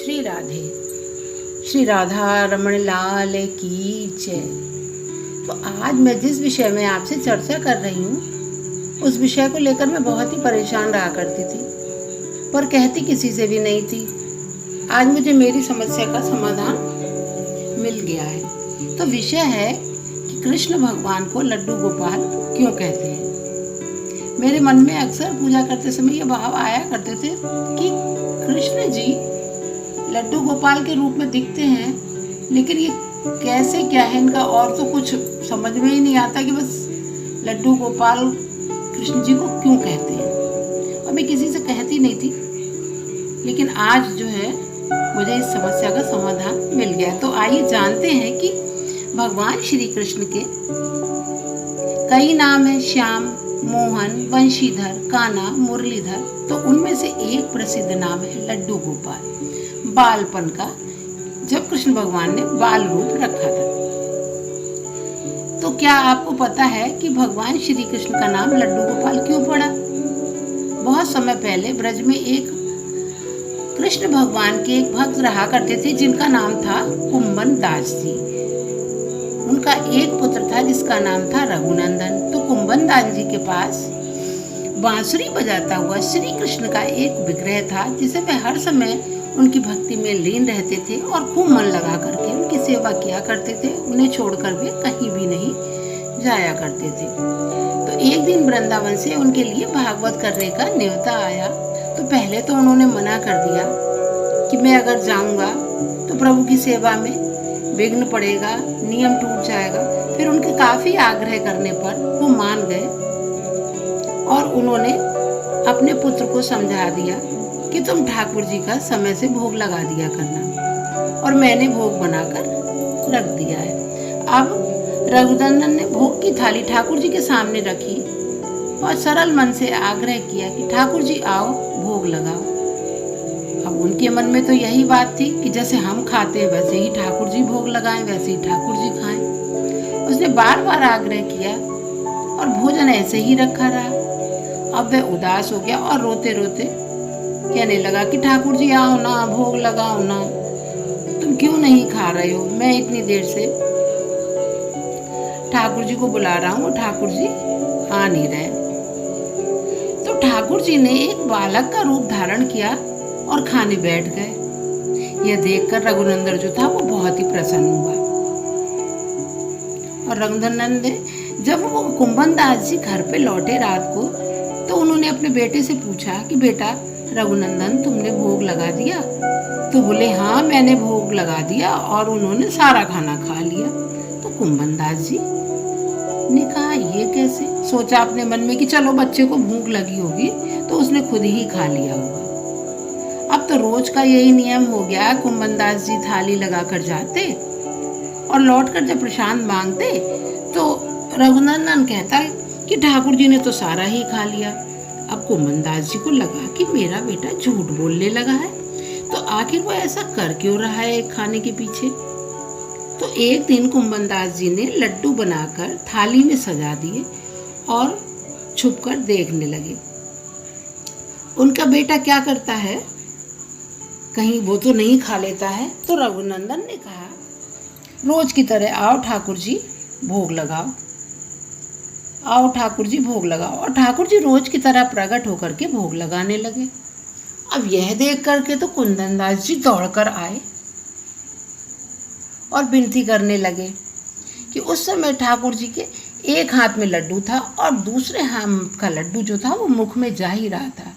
श्री राधे, श्री राधा रमण लाल की जय। तो आज मैं जिस विषय में आपसे चर्चा कर रही हूँ उस विषय को लेकर मैं बहुत ही परेशान रहा करती थी, पर कहती किसी से भी नहीं थी। आज मुझे मेरी समस्या का समाधान मिल गया है। तो विषय है कि कृष्ण भगवान को लड्डू गोपाल क्यों कहते हैं। मेरे मन में अक्सर पूजा करते समय ये भाव आया करते थे कि कृष्ण जी लड्डू गोपाल के रूप में दिखते हैं, लेकिन ये कैसे क्या है इनका, और तो कुछ समझ में ही नहीं आता कि बस लड्डू गोपाल कृष्ण जी को क्यों कहते हैं। और मैं किसी से कहती नहीं थी, लेकिन आज जो है मुझे इस समस्या का समाधान मिल गया। तो आइए जानते हैं कि भगवान श्री कृष्ण के कई नाम हैं, श्याम, मोहन, वंशीधर, कान्हा, मुरलीधर। तो उनमें से एक प्रसिद्ध नाम है लड्डू गोपाल, बालपन का, जब कृष्ण भगवान ने बाल रूप रखा था। तो क्या आपको पता है कि भगवान श्री कृष्ण का नाम लड्डू गोपाल क्यों पड़ा? बहुत समय पहले ब्रज में एक कृष्ण भगवान के एक भक्त रहा करते थे जिनका नाम था कुंभन दास जी। उनका एक पुत्र था जिसका नाम था रघुनंदन। तो कुंभन दास जी के पास बांसुरी बजाता हुआ श्री कृष्ण का एक विग्रह था, जिसे वे हर समय उनकी भक्ति में लीन रहते थे और खूब मन लगा करके उनकी सेवा किया करते थे। उन्हें छोड़कर वे कहीं भी नहीं जाया करते थे। तो एक दिन वृंदावन से उनके लिए भागवत करने का न्योता आया। तो पहले तो उन्होंने मना कर दिया कि मैं अगर जाऊंगा तो प्रभु की सेवा में विघ्न पड़ेगा, नियम टूट जाएगा। फिर उनके काफी आग्रह करने पर वो मान गए और उन्होंने अपने पुत्र को समझा दिया कि तुम ठाकुर जी का समय से भोग लगा दिया करना, और मैंने भोग बनाकर रख दिया है। अब रघुनंदन ने भोग की थाली ठाकुर जी के सामने रखी और सरल मन से आग्रह किया कि ठाकुर जी आओ, भोग लगाओ। अब उनके मन में तो यही बात थी कि जैसे हम खाते हैं वैसे ही ठाकुर जी भोग लगाएं, वैसे ही ठाकुर जी खाएं। उसने बार बार आग्रह किया और भोजन ऐसे ही रखा रहा। अब वह उदास हो गया और रोते रोते कहने लगा कि ठाकुर जी आओ ना, भोग लगाओ ना, तुम क्यों नहीं खा रहे हो? मैं इतनी देर से ठाकुर जी को बुला रहा हूँ, ठाकुर जी आ नहीं रहे। तो ठाकुर जी ने एक बालक का रूप धारण किया और खाने बैठ गए। यह देखकर रघुनंदन जो था वो बहुत ही प्रसन्न हुआ। और रघुनंदन ने जब वो कुंभन दास जी घर पे लौटे रात को, तो उन्होंने अपने बेटे से पूछा कि बेटा रघुनंदन, तुमने भोग लगा दिया? तो बोले हाँ, मैंने भोग लगा दिया, और उन्होंने सारा खाना खा लिया। तो कुंभन दास जी ने कहा ये कैसे? सोचा अपने मन में कि चलो बच्चे को भूख लगी होगी तो उसने खुद ही खा लिया होगा। अब तो रोज का यही नियम हो गया। कुंभन दास जी थाली लगा कर जाते और लौटकर जब प्रसाद मांगते तो रघुनंदन कहता कि ठाकुर जी ने तो सारा ही खा लिया। अब कुंभन दास जी को लगा कि मेरा बेटा झूठ बोलने लगा है, तो आखिर वो ऐसा कर क्यों रहा है खाने के पीछे। तो एक दिन कुंभन दास जी ने लड्डू बनाकर थाली में सजा दिए और छुपकर देखने लगे उनका बेटा क्या करता है, कहीं वो तो नहीं खा लेता है। तो रघुनंदन ने कहा रोज की तरह आओ ठाकुर जी भोग लगाओ, आओ ठाकुर जी भोग लगाओ। और ठाकुर जी रोज की तरह प्रकट होकर के भोग लगाने लगे। अब यह देख करके तो कुंदन दास जी दौड़कर आए और विनती करने लगे कि उस समय ठाकुर जी के एक हाथ में लड्डू था और दूसरे हाथ का लड्डू जो था वो मुख में जा ही रहा था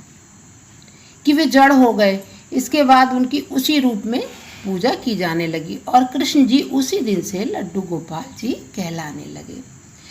कि वे जड़ हो गए। इसके बाद उनकी उसी रूप में पूजा की जाने लगी और कृष्ण जी उसी दिन से लड्डू गोपाल जी कहलाने लगे।